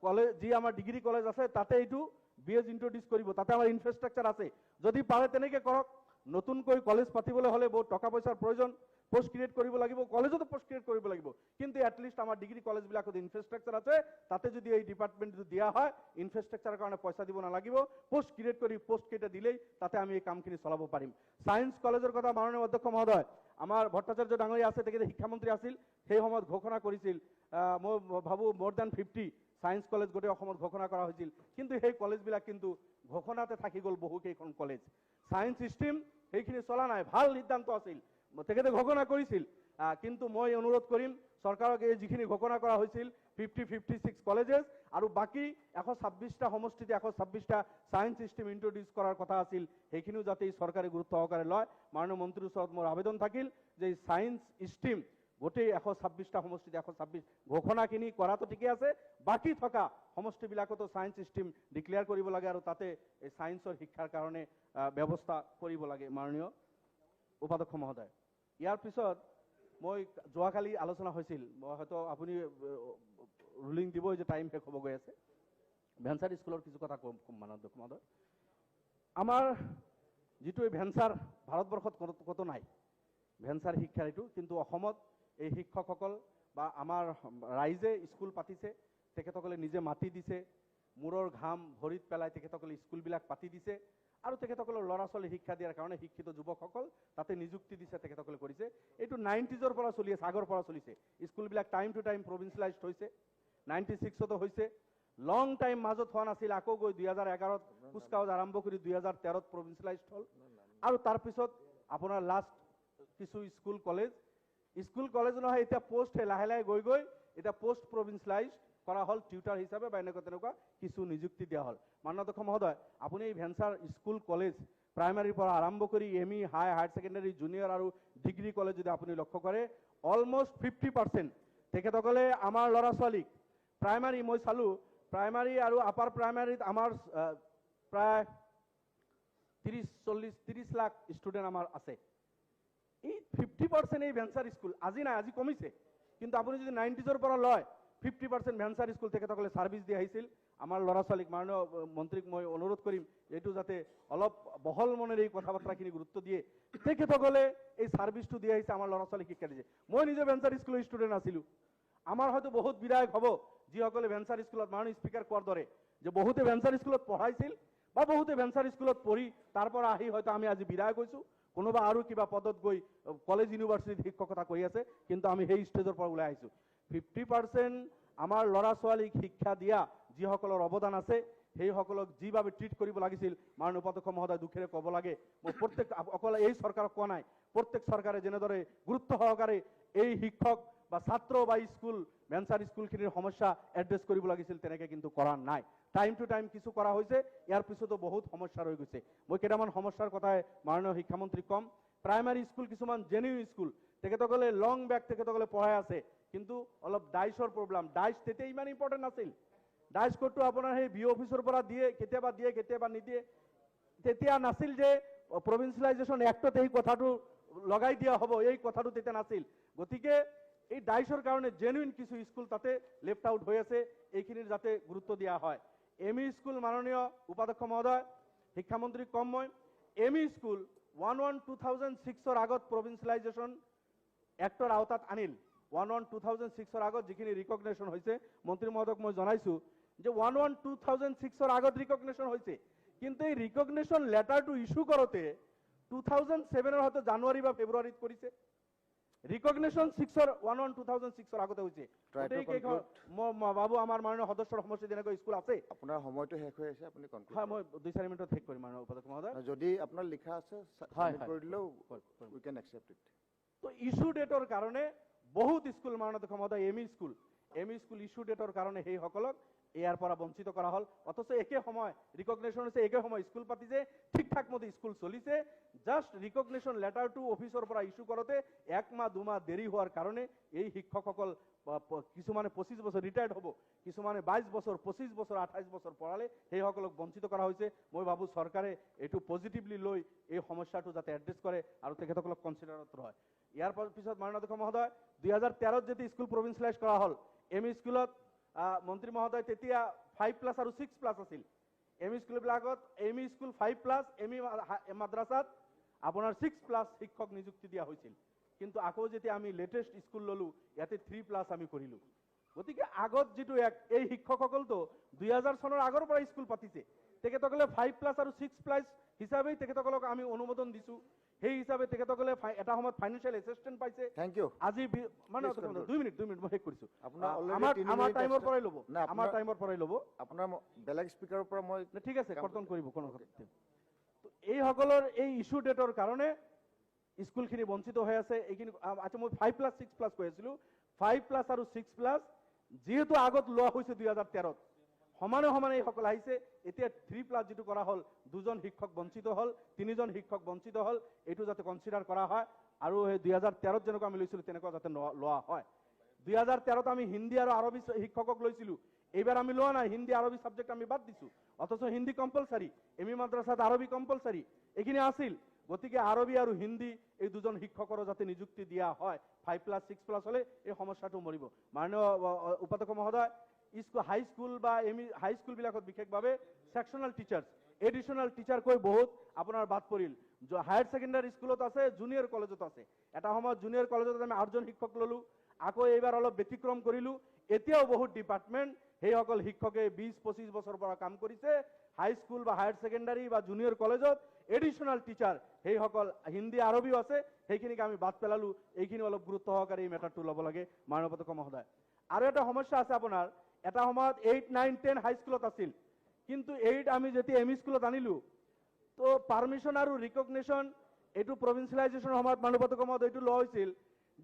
কলেজ যি আমাৰ ডিগ্ৰী কলেজ আছে তাতে এইটো BEd ইন্ট্ৰডিউচ কৰিব, তাতে আমাৰ ইনফ্ৰাষ্ট্ৰাকচাৰ আছে, যদি পাৰে তেনেকৈ কৰক। নতুনকৈ কলেজ পাতিবলৈ হ'লে বহুত টকা পইচাৰ প্ৰয়োজন, পোষ্ট ক্ৰিয়েট কৰিব লাগিব, কলেজতো পোষ্ট ক্ৰিয়েট কৰিব লাগিব। কিন্তু এটলিষ্ট আমাৰ ডিগ্ৰী কলেজবিলাকত ইনফ্ৰাষ্ট্ৰাকচাৰ আছে, তাতে যদি এই ডিপাৰ্টমেণ্টটো দিয়া হয়, ইনফ্ৰাষ্ট্ৰাকচাৰৰ কাৰণে পইচা দিব নালাগিব, পোষ্ট ক্ৰিয়েট কৰি পোষ্টকেইটা দিলেই তাতে আমি এই কামখিনি চলাব পাৰিম। ছায়েন্স কলেজৰ কথা মাননীয় অধ্যক্ষ মহোদয়, আমাৰ ভট্টাচাৰ্য ডাঙৰীয়া আছে, তেখেতে শিক্ষামন্ত্ৰী আছিল, সেই সময়ত ঘোষণা কৰিছিল, মই ভাবোঁ more than 50 ছায়েন্স কলেজ গোটেই অসমত ঘোষণা কৰা হৈছিল। কিন্তু সেই কলেজবিলাক কিন্তু ঘোষণাতে থাকি গ'ল বহুকেইখন কলেজ। ছায়েন্স ষ্ট্ৰীম সেইখিনি চলা নাই, ভাল সিদ্ধান্ত আছিল, তেখেতে ঘোষণা কৰিছিল। কিন্তু মই অনুৰোধ কৰিম চৰকাৰক এই যিখিনি ঘোষণা কৰা হৈছিল 56 কলেজেছ আৰু বাকী 126টা সমষ্টিতে 126টা ছায়েন্স ষ্ট্ৰীম ইন্ট্ৰডিউচ কৰাৰ কথা আছিল, সেইখিনিও যাতে চৰকাৰে গুৰুত্ব সহকাৰে লয়। মাননীয় মন্ত্ৰীৰ ওচৰত মোৰ আবেদন থাকিল যে ছায়েন্স ষ্ট্ৰীম গোটেই 126টা সমষ্টিতে 126 ঘোষণাখিনি কৰাটো ঠিকে আছে, বাকী থকা সমষ্টিবিলাকতো ছায়েন্স ষ্ট্ৰীম ডিক্লেয়াৰ কৰিব লাগে আৰু তাতে এই ছায়েন্সৰ শিক্ষাৰ কাৰণে ব্যৱস্থা কৰিব লাগে মাননীয় উপাধ্যক্ষ মহোদয়। ইয়াৰ পিছত মই যোৱাকালি আলোচনা হৈছিল, মই হয়তো আপুনি ৰুলিং দিব যে টাইম শেষ হ'ব গৈ আছে, ভেঞ্চাৰ স্কুলৰ কিছু কথা কম মাননীয় মহোদয়। আমাৰ যিটো এই ভেঞ্চাৰ ভাৰতবৰ্ষত কতো নাই, ভেঞ্চাৰ শিক্ষাৰ এইটো, কিন্তু অসমত এই শিক্ষকসকল বা আমাৰ ৰাইজে স্কুল পাতিছে, তেখেতসকলে নিজে মাটি দিছে, মূৰৰ ঘাম ভৰিত পেলাই তেখেতসকলে স্কুলবিলাক পাতি দিছে আৰু তেখেতসকলৰ ল'ৰা ছোৱালী শিক্ষা দিয়াৰ কাৰণে শিক্ষিত যুৱকসকল তাতে নিযুক্তি দিছে, তেখেতসকলে কৰিছে। এইটো 90sৰ পৰা চলি আছে, আগৰ পৰা চলিছে। স্কুলবিলাক টাইম টু টাইম প্ৰভিন্সিয়েলাইজড হৈছে, 96তো হৈছে, লং টাইম মাজত হোৱা নাছিল, আকৌ গৈ 2011ত কুচকাৱাজ আৰম্ভ কৰি 2013ত প্ৰভিন্সিয়েলাইজড হ'ল। আৰু তাৰপিছত আপোনাৰ লাষ্ট কিছু স্কুল কলেজ নহয়, এতিয়া পোষ্টহে লাহে লাহে গৈ গৈ এতিয়া পোষ্ট প্ৰভিন্সিয়েলাইজড কৰা হ'ল, টিউটাৰ হিচাপে বা এনেকুৱা তেনেকুৱা কিছু নিযুক্তি দিয়া হ'ল। মাননীয় অধ্যক্ষ মহোদয়, আপুনি এই ভেঞ্চাৰ স্কুল কলেজ প্ৰাইমাৰীৰ পৰা আৰম্ভ কৰি ME হায়াৰ ছেকেণ্ডাৰী জুনিয়ৰ আৰু ডিগ্ৰী কলেজ যদি আপুনি লক্ষ্য কৰে, অলমষ্ট 50% তেখেতসকলে আমাৰ ল'ৰা ছোৱালীক প্ৰাইমাৰী, মই চালোঁ প্ৰাইমাৰী আৰু আপাৰ প্ৰাইমাৰীত আমাৰ প্ৰায় 30 লাখ ষ্টুডেণ্ট আমাৰ আছে। এই 50% এই ভেঞ্চাৰ স্কুল আজি নাই, আজি কমিছে, কিন্তু আপুনি যদি 90sৰ পৰা লয় 50% ভেঞ্চাৰ স্কুল তেখেতসকলে ছাৰ্ভিচ দি আহিছিল আমাৰ ল'ৰা ছোৱালীক। মাননীয় মন্ত্ৰীক মই অনুৰোধ কৰিম এইটো যাতে অলপ বহল মনেৰে এই কথা বাৰ্তাখিনি গুৰুত্ব দিয়ে, তেখেতসকলে এই ছাৰ্ভিচটো দি আহিছে, আমাৰ ল'ৰা ছোৱালীক শিক্ষা দিছে। মই নিজে ভেঞ্চাৰ স্কুলৰ ষ্টুডেণ্ট আছিলোঁ। আমাৰ হয়তো বহুত বিধায়ক হ'ব যিসকলে ভেঞ্চাৰ স্কুলত মাননীয় স্পীকাৰ কোৱাৰ দৰে যে বহুতে ভেঞ্চাৰ স্কুলত পঢ়াইছিল বা বহুতে ভেঞ্চাৰ স্কুলত পঢ়ি তাৰ পৰা আহি হয়তো আমি আজি বিধায়ক হৈছোঁ, কোনোবা আৰু কিবা পদত গৈ কলেজ ইউনিভাৰ্চিটিত শিক্ষকতা কৰি আছে, কিন্তু আমি সেই ষ্টেজৰ পৰা ওলাই আহিছোঁ। 50% আমাৰ ল'ৰা ছোৱালীক শিক্ষা দিয়া যিসকলৰ অৱদান আছে সেইসকলক যিভাৱে ট্ৰিট কৰিব লাগিছিল, মাননীয় উপাধ্যক্ষ মহোদয় দুখেৰে ক'ব লাগে, মই প্ৰত্যেক অকল এই চৰকাৰক কোৱা নাই, প্ৰত্যেক চৰকাৰে যেনেদৰে গুৰুত্ব সহকাৰে এই শিক্ষক বা ছাত্ৰ বা স্কুল ভেঞ্চাৰ স্কুলখিনিৰ সমস্যা এড্ৰেছ কৰিব লাগিছিল, তেনেকৈ কিন্তু কৰা নাই। টাইম টু টাইম কিছু কৰা হৈছে, ইয়াৰ পিছতো বহুত সমস্যা ৰৈ গৈছে। মই কেইটামান সমস্যাৰ কথাই মাননীয় শিক্ষামন্ত্ৰীক ক'ম। প্ৰাইমাৰী স্কুল কিছুমান জেনুইন স্কুল, তেখেতসকলে লং বেক তেখেতসকলে পঢ়াই আছে, কিন্তু অলপ ডাইচৰ প্ৰব্লেম, ডাইচ তেতিয়া ইমান ইম্পৰ্টেণ্ট নাছিল। ডাইচ কোডটো আপোনাৰ সেই BO অফিচৰ পৰা দিয়ে, কেতিয়াবা নিদিয়ে। তেতিয়া নাছিল যে প্ৰভিন্সিয়েলাইজেশ্যন এক্টত এই কথাটো লগাই দিয়া হ'ব, এই কথাটো তেতিয়া নাছিল। গতিকে এই ডাইচৰ কাৰণে জেনুইন কিছু স্কুল তাতে লেফ্ট আউট হৈ আছে, এইখিনিৰ যাতে গুৰুত্ব দিয়া হয়। ME স্কুল মাননীয় উপাধ্যক্ষ মহোদয়, শিক্ষামন্ত্ৰীক কম মই, ME স্কুল 11-2006ৰ আগত প্ৰভিন্সিয়েলাইজেশ্যন এক্টৰ আওতাত আনিল। 11-2006ৰ আগত যিখিনি ৰিকগনেশ্যন হৈছে, মন্ত্ৰী মহোদয়ক মই জনাইছোঁ যে 11-2006ৰ আগত ৰিকগনেশ্যন হৈছে, কিন্তু এই ৰিকগনেশ্যন লেটাৰটো ইছ্যু কৰোঁতে 2007ৰ হয়তো জানুৱাৰী বা ফেব্ৰুৱাৰীত কৰিছে। ৰিকগনিশ্যন 6ৰ 1/1/2006 আগতে হৈছে মই ভাবো আমাৰ মাননীয় সদস্যৰ সমষ্টি যেনেকৈ স্কুল আছে আপোনাৰ সময়টো শেষ হৈ আছে আপুনি কনক্লুড হয় মই 2-4 মিনিটত শেষ কৰিম মাননীয় উপাধ্যক্ষ মহোদয় যদি আপোনাৰ লিখা আছে সাবমিট কৰি দিলেও উই ক্যান একসেপ্ট ইট তো ইস্যু ডেটৰ কাৰণে বহুত স্কুল মাননীয় অধ্যক্ষ মহোদয় এম ই স্কুল ইস্যু ডেটৰ কাৰণে সেই সকলক ইয়াৰ পৰা বঞ্চিত কৰা হল অথচ একে সময় ৰিকগনিশ্যন হৈছে একে সময় স্কুল পাতিছে ঠিকঠাক মতে স্কুল চলিছে জাস্ট ৰিকগনিশ্যন লেটাৰটো অফিচৰ পৰা ইস্যু কৰোতে 1 মাহ 2 মাহ দেৰি হোৱাৰ কাৰণে এই শিক্ষকসকল কিছুমানে 25 বছৰ ৰিটায়াৰ্ড হ'ব কিছুমানে 22 বছৰ 25 বছৰ 28 বছৰ পঢ়ালে সেই সকলক বঞ্চিত কৰা হৈছে মই ভাবো চৰকাৰে এটো পজিটিভলি লৈ এই সমস্যাটো যাতে এড্ৰেছ কৰে আৰু তেখেতসকলক কনসিডাৰত লয় ইয়াৰ পিছত মাননীয় অধ্যক্ষ মহোদয় 2013 ত যেতিয়া স্কুল প্ৰভিন্সিয়েলাইজ কৰা হল এমই স্কুলত মন্ত্ৰী মহোদয় তেতিয়া 5+ আৰু 6+ আছিল এমই স্কুল বিলাকত এমই স্কুল 5+ এমই মাদ্ৰাসাত আপোনাৰ 6+ শিক্ষক নিযুক্তি দিয়া হৈছিল কিন্তু আকৌ যেতিয়া আমি লেটেস্ট স্কুল ললো ইয়াতে 3+ আমি কৰিলো গতিকে আগত যেটো এই শিক্ষকসকলতো 2000 চনৰ আগৰ পৰা স্কুল পাতিছে তেখেতসকলে 5+ আৰু 6+ হিচাপে তেখেতসকলক আমি অনুমোদন দিছো সেই হিচাপে তেখেতসকলে এটা সময়ত ফাইনান্সিয়াল এসিস্ট্যান্ট পাইছে থ্যাংক ইউ আজি মানে 2 মিনিট মই শেষ কৰিছো আপোনাৰ অলৰেডি আমাৰ টাইমৰ পৰাই ল'ব আমাৰ টাইমৰ পৰাই ল'ব আপোনাৰ বেলেগ স্পিকাৰৰ পৰা মই ঠিক আছে কৰ্তন কৰিব কোনো কথা তো এই সকলৰ এই ইস্যু ডেটৰ কাৰণে স্কুলখিনি বঞ্চিত হৈ আছে এইখিনি আচ্ছা মই 5+ 6+ কৈ আছিলো 5+ আৰু 6+ যেহেতু আগত লোৱা হৈছে 2013 ত সমানে এই সকল আহিছে এতিয়া 3+ যেটো কৰা হল দুজন শিক্ষক বঞ্চিত হল তিনিজন শিক্ষক বঞ্চিত হল এটো যাতে কনসিডাৰ কৰা হয় আৰু এই 2013 ত যেনেকৈ আমি লৈছিলো তেনেকৈ যাতে লোৱা হয় 2013 ত আমি হিন্দী আৰু আৰবী শিক্ষকক লৈছিলো এইবাৰ আমি লোৱা নাই হিন্দী আৰবী সাবজেক্ট আমি বাদ দিছো অথচ হিন্দী কম্পালসৰি এমই মাদ্ৰাসাত আৰবী কম্পালসৰি এখিনি আছিল গতিকে আৰবী আৰু হিন্দী এই দুজন শিক্ষকৰ যাতে নিযুক্তি দিয়া হয় 5+ 6+ হলে এই সমস্যাটো মৰিব মাননীয় উপাধ্যক্ষ মহোদয় স্কুল হাই স্কুল বা এমই হাই স্কুল বিলাকত বিশেষভাৱে সেকশনাল টিচাৰ্স এডিশনাল টিচাৰ কৈ বহুত আপোনাৰ বাদ পৰিল হায়াৰ সেকেন্ডাৰী স্কুলত আছে জুনিয়ৰ কলেজত আছে এটা সময়ত জুনিয়ৰ কলেজত আমি 8জন শিক্ষক ললো আকৌ এইবাৰ অলপ ব্যতিক্ৰম কৰিলো এতিয়াও বহুত ডিপাৰ্টমেন্ট সেই সকল শিক্ষকে 20-25 বছৰ পৰা কাম কৰিছে হাই স্কুল বা হায়াৰ সেকেন্ডাৰী বা জুনিয়ৰ কলেজত এডিশনাল টিচাৰ সেই সকল হিন্দী আৰবীও আছে সেইখিনিক আমি বাদ পেলালো এইখিনি অলপ গুৰুত্ব সহকাৰে এই মেটাৰটো ল'ব লাগে মাননীয় অধ্যক্ষ মহোদয় আৰু এটা সমস্যা আছে আপোনাৰ এটা সময়ত 8, 9, 10 হাই স্কুলত আছিল কিন্তু 8 আমি যেতিয়া এমই স্কুলত আনিলো তো পারমিশন আৰু ৰিকগনিশ্যন এটো প্ৰভিন্সিয়েলাইজেশনৰ সময়ত মাননীয় অধ্যক্ষ মহোদয় এটো লোৱা হৈছিল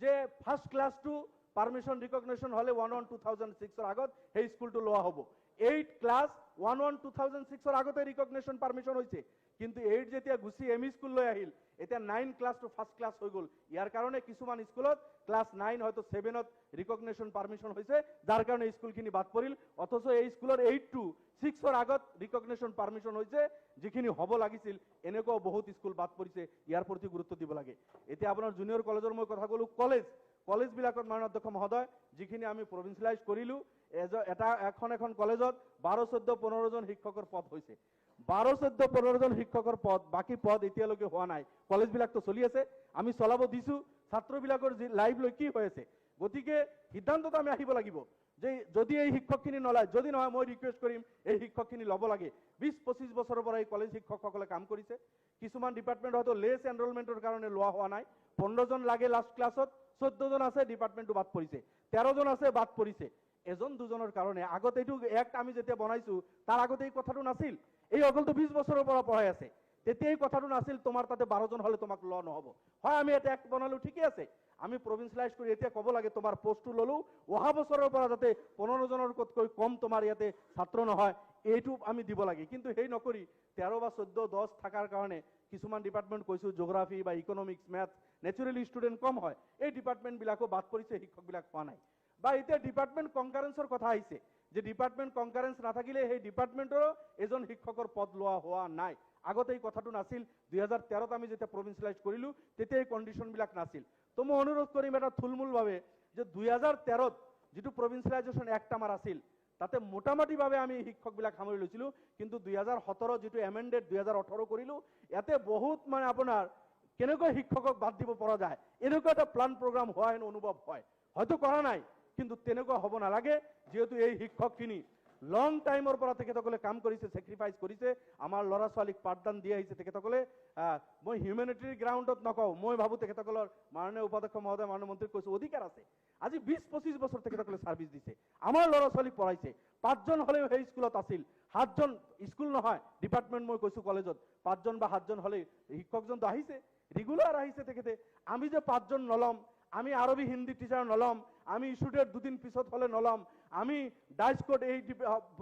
যে first class to permission recognition হলে 1/1/2006 ৰ আগত সেই স্কুলটো লোৱা হ'ব 8 ক্লাস 1/1/2006 ৰ আগতে ৰিকগনিশ্যন পারমিশন হৈছে কিন্তু 8 যেতিয়া গুছি এমই স্কুল লৈ আহিল এতিয়া 9 ক্লাস টু ফার্স্ট ক্লাস হৈ গল ইয়াৰ কাৰণে কিছুমান স্কুলত ক্লাস 9 হয়তো 7 ত ৰিকগনিশ্যন পাৰমিশন হৈছে যাৰ কাৰণে স্কুলখিনি বাদ পৰিল অথচ এই স্কুলৰ 8 to 6 ৰ আগত ৰিকগনিশ্যন পাৰমিশন হৈছে যিখিনি হ'ব লাগিছিল এনেকৈ বহুত স্কুল বাদ পৰিছে ইয়াৰ প্ৰতি গুৰুত্ব দিব লাগে এতিয়া আপোনাৰ জুনিয়ৰ কলেজৰ মই কথা কলো কলেজ বিলাকত মাননীয় অধ্যক্ষ মহোদয় যিখিনি আমি প্ৰভিন্সিয়েলাইজ কৰিলো এখন কলেজত 12, 14, 15 জন শিক্ষকৰ পদ হৈছে 12, 14, 15 জন শিক্ষকৰ পদ বাকি পদ এতিয়ালৈকে হোৱা নাই কলেজ বিলাকটো চলি আছে আমি চলাব দিছো ছাত্ৰ বিলাকৰ লাইভ লৈ কি হৈ আছে গতিকে সিদ্ধান্তত আমি আহিব লাগিব যে যদি এই শিক্ষকখিনি নলয় যদি নহয় মই ৰিকুৱেষ্ট কৰিম এই শিক্ষকখিনি ল'ব লাগে 20-25 বছৰৰ পৰা এই কলেজ শিক্ষকসকলে কাম কৰিছে কিছুমান ডিপাৰ্টমেন্ট হয়তো লেছ এনৰোলমেন্টৰ কাৰণে লোৱা হোৱা নাই 15 জন লাগে লাষ্ট ক্লাছত 14 জন আছে ডিপাৰ্টমেন্টটো বাদ পৰিছে 13 জন আছে বাদ পৰিছে এজন দুজনৰ কাৰণে আগতে এইটো এক্ট আমি যেতিয়া বনাইছো তাৰ আগতে এই কথাটো নাছিল এই অকলটো 20 বছৰৰ পৰা পঢ়াই আছে তেতিয়া এই কথাটো নাছিল তোমাৰ তাতে 12 জন হলে তোমাক ল নহব হয় আমি এটা এক্ট বনালো ঠিকই আছে আমি প্ৰভিন্সিয়েলাইজ কৰি এতিয়া ক'ব লাগে তোমাৰ পোষ্টটো ললো অহা বছৰৰ পৰা যাতে 15 জনৰ কতকৈ কম তোমাৰ ইয়াতে ছাত্ৰ নহয় এইটো আমি দিব লাগে কিন্তু হেই নকৰি 13 বা 14, 10 থাকাৰ কাৰণে কিছুমান ডিপাৰ্টমেন্ট কৈছো জিওগ্ৰাফি বা ইকোনমিক্স ম্যাথ নেচাৰেলি ষ্টুডেন্ট কম হয় এই ডিপাৰ্টমেন্ট বিলাকো বাদ পৰিছে শিক্ষক বিলাক পোৱা নাই বা এতিয়া ডিপাৰ্টমেন্ট কনকাৰেন্সৰ কথা আহিছে যে ডিপাৰ্টমেন্ট কনকাৰেন্স নাথাকিলে সেই ডিপাৰ্টমেন্টৰ এজন শিক্ষকৰ পদ লোৱা হোৱা নাই আগতে এই কথাটো নাছিল 2013 ত আমি যেতিয়া প্ৰভিন্সিয়েলাইজ কৰিলো তেতিয়া এই কন্ডিশন বিলাক নাছিল তো মই অনুৰোধ কৰিম এটা থুলমূল ভাবে যে 2013 ত যেটো প্ৰভিন্সিয়েলাইজেশন এক্ট আমাৰ আছিল তাতে মোটামুটি ভাবে আমি শিক্ষক বিলাক সামৰি লৈছিলো কিন্তু 2017 যেটো এমেন্ডেড 2018 কৰিলো ইয়াতে বহুত মানে আপোনাৰ কেনেকৈ শিক্ষকক বাদ দিব পৰা যায় এনেকুৱা এটা প্লান প্ৰগ্ৰাম হোৱা হেন অনুভৱ হয় হয়তো কৰা নাই কিন্তু তেনেকুৱা হ'ব নালাগে যেহেতু এই শিক্ষকখিনি লং টাইমৰ পৰা তেখেতসকলে কাম কৰিছে, ছেক্ৰিফাইচ কৰিছে, আমাৰ ল'ৰা ছোৱালীক পাঠদান দি আহিছে তেখেতসকলে। মই হিউমেনিটিৰ গ্ৰাউণ্ডত নকওঁ, মই ভাবোঁ তেখেতসকলৰ মাননীয় উপাধ্যক্ষ মহোদয়, মাননীয় মন্ত্ৰীক কৈছোঁ, অধিকাৰ আছে। আজি 20-25 বছৰ তেখেতসকলে ছাৰ্ভিচ দিছে, আমাৰ ল'ৰা ছোৱালীক পঢ়াইছে। 5জন হ'লেও সেই স্কুলত আছিল, 7জন স্কুল নহয় ডিপাৰ্টমেণ্ট, মই কৈছোঁ কলেজত 5জন বা 7জন হ'লেই শিক্ষকজনটো আহিছে, ৰেগুলাৰ আহিছে তেখেতে। আমি যে 5জন নল'ম, আমি আৰবী হিন্দী টিচাৰ নল'ম, আমি ইছুডেট 2 দিন পিছত হ'লে নল'ম, আমি ডাইচ কোড এই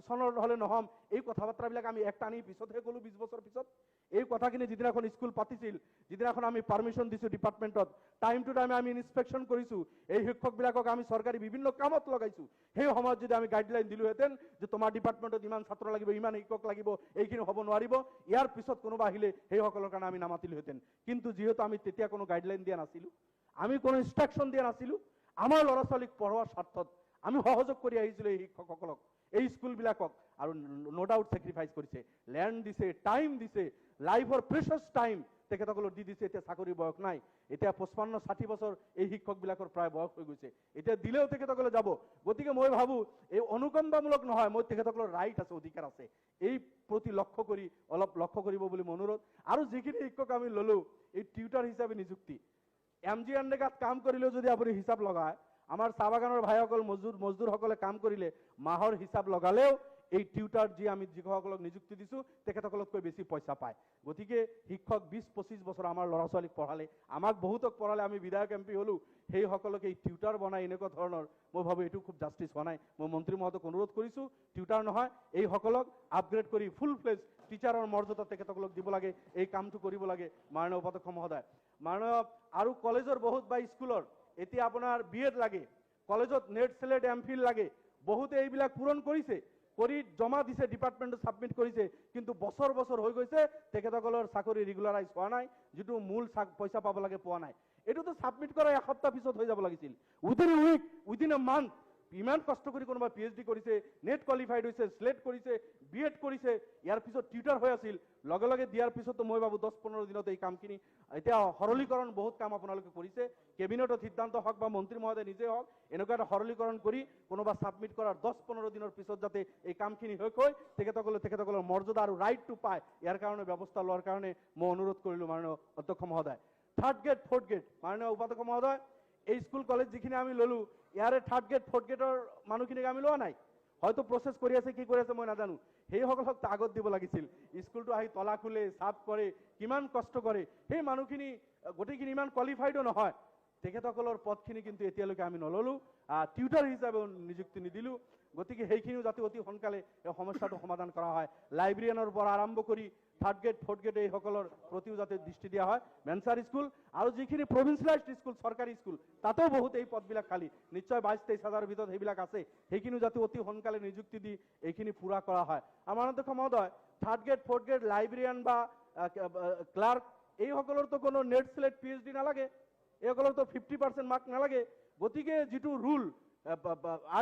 চনৰ হ'লে নহ'ম, এই কথা বাৰ্তাবিলাক আমি একটা আনি পিছতহে ক'লোঁ 20 বছৰ পিছত। এই কথাখিনি যিদিনাখন স্কুল পাতিছিল, যিদিনাখন আমি পাৰ্মিশ্যন দিছোঁ ডিপাৰ্টমেণ্টত, টাইম টু টাইম আমি ইনস্পেকশ্যন কৰিছোঁ, এই শিক্ষকবিলাকক আমি চৰকাৰী বিভিন্ন কামত লগাইছোঁ। সেই সময়ত যদি আমি গাইডলাইন দিলোহেঁতেন যে তোমাৰ ডিপাৰ্টমেণ্টত ইমান ছাত্ৰ লাগিব, ইমান শিক্ষক লাগিব, এইখিনি হ'ব নোৱাৰিব, ইয়াৰ পিছত কোনোবা আহিলে সেইসকলৰ কাৰণে আমি নামাতিলোহেঁতেন। কিন্তু যিহেতু আমি তেতিয়া কোনো গাইডলাইন দিয়া নাছিলোঁ, আমি কোনো ইনষ্ট্ৰাকশ্যন দিয়া নাছিলোঁ, আমাৰ ল'ৰা ছোৱালীক পঢ়োৱাৰ স্বাৰ্থত আমি সহযোগ কৰি আহিছিলোঁ এই শিক্ষকসকলক, এই স্কুলবিলাকক। আৰু ন' ডাউট ছেক্ৰিফাইচ কৰিছে, লেণ্ড দিছে, টাইম দিছে, লাইফৰ প্ৰেচাছ টাইম তেখেতসকলক দি দিছে। এতিয়া চাকৰি বয়স নাই, এতিয়া 55-60 বছৰ এই শিক্ষকবিলাকৰ প্ৰায় বয়স হৈ গৈছে, এতিয়া দিলেও তেখেতসকলে যাব। গতিকে মই ভাবোঁ এই অনুকম্পামূলক নহয়, মই তেখেতসকলৰ ৰাইট আছে, অধিকাৰ আছে, এই প্ৰতি লক্ষ্য কৰি অলপ লক্ষ্য কৰিব বুলি মোৰ অনুৰোধ। আৰু যিখিনি শিক্ষক আমি ল'লোঁ এই টিউটাৰ হিচাপে নিযুক্তি, MGNৰেগাত কাম কৰিলেও যদি আপুনি হিচাপ লগায়, আমাৰ চাহ বাগানৰ ভাইসকল মজদুৰসকলে কাম কৰিলে মাহৰ হিচাপ লগালেও এই টিউটাৰ যি আমি যিসকলক নিযুক্তি দিছোঁ তেখেতসকলতকৈ বেছি পইচা পায়। গতিকে শিক্ষক 20-25 বছৰ আমাৰ ল'ৰা ছোৱালীক পঢ়ালে, আমাক বহুতক পঢ়ালে, আমি বিধায়ক MP হ'লোঁ, সেইসকলক এই টিউটাৰ বনাই এনেকুৱা ধৰণৰ, মই ভাবোঁ এইটো খুব জাষ্টিছ হোৱা নাই। মই মন্ত্ৰী মহোদয়ক অনুৰোধ কৰিছোঁ, টিউটাৰ নহয়, এইসকলক আপগ্ৰেড কৰি ফুল ফ্লেজ টিচাৰৰ মৰ্যাদা তেখেতসকলক দিব লাগে, এই কামটো কৰিব লাগে মাননীয় উপাধ্যক্ষ মহোদয়। মাননীয় আৰু কলেজৰ বহুত বা স্কুলৰ এতিয়া আপোনাৰ BEd লাগে, কলেজত নেট চেলেট MPhil লাগে, বহুতে এইবিলাক পূৰণ কৰিছে, কৰি জমা দিছে, ডিপাৰ্টমেণ্টত ছাবমিট কৰিছে, কিন্তু বছৰ বছৰ হৈ গৈছে তেখেতসকলৰ চাকৰি ৰেগুলাৰাইজ হোৱা নাই, যিটো মূল পইচা পাব লাগে পোৱা নাই। এইটোতো ছাবমিট কৰা এসপ্তাহ পিছত হৈ যাব লাগিছিল, within a week, within a month. ইমান কষ্ট কৰি কোনোবা PhD কৰিছে, নেট কোৱালিফাইড হৈছে, স্লেট কৰিছে, BEd কৰিছে, ইয়াৰ পিছত টিউটাৰ হৈ আছিল, লগে লগে দিয়াৰ পিছতো মই ভাবোঁ 10-15 দিনত এই কামখিনি, এতিয়া সৰলীকৰণ বহুত কাম আপোনালোকে কৰিছে, কেবিনেটত সিদ্ধান্ত হওক বা মন্ত্ৰী মহোদয় নিজে হওক, এনেকুৱা এটা সৰলীকৰণ কৰি কোনোবা ছাবমিট কৰাৰ 10-15 দিনৰ পিছত যাতে এই কামখিনি শেষ হয়, তেখেতসকলৰ মৰ্যাদা আৰু ৰাইটটো পায়, ইয়াৰ কাৰণে ব্যৱস্থা লোৱাৰ কাৰণে মই অনুৰোধ কৰিলোঁ মাননীয় অধ্যক্ষ মহোদয়। 3rd গ্ৰেড 4th গ্ৰেড, মাননীয় উপাধ্যক্ষ মহোদয়, এই স্কুল কলেজ যিখিনি আমি ল'লোঁ, ইয়াৰে 3rd গ্ৰেড 4th গ্ৰেডৰ মানুহখিনিক আমি লোৱা নাই, হয়তো প্ৰচেছ কৰি আছে, কি কৰি আছে মই নাজানো, সেইসকলক আগত দিব লাগিছিল। স্কুলটো আহি তলা খোলে, চাফ কৰে, কিমান কষ্ট কৰে, সেই মানুহখিনি গোটেইখিনি ইমান কোৱালিফাইডো নহয়, তেখেতসকলৰ পদখিনি কিন্তু এতিয়ালৈকে আমি নল'লোঁ, টিউটাৰ হিচাপেও নিযুক্তি নিদিলোঁ। গতিকে সেইখিনিও যাতে অতি সোনকালে এই সমস্যাটো সমাধান কৰা হয়, লাইব্ৰেৰিয়ানৰ পৰা আৰম্ভ কৰি 3rd গ্ৰেড 4th গ্ৰেড এইসকলৰ প্ৰতিও যাতে দৃষ্টি দিয়া হয়। ভেঞ্চাৰ স্কুল আৰু যিখিনি প্ৰভিন্সিয়েলাইজড স্কুল, চৰকাৰী স্কুল, তাতেও বহুত এই পদবিলাক খালী, নিশ্চয় 22-23 হাজাৰৰ ভিতৰত সেইবিলাক আছে, সেইখিনিও যাতে অতি সোনকালে নিযুক্তি দি এইখিনি পূৰা কৰা হয়। আমাৰ অধ্যক্ষ মহোদয়, 3rd grade 4th grade librarian বা ক্লাৰ্ক এইসকলৰতো কোনো নেট স্লেট PhD নালাগে, এইসকলৰতো 50% মাৰ্ক নালাগে। গতিকে যিটো ৰুল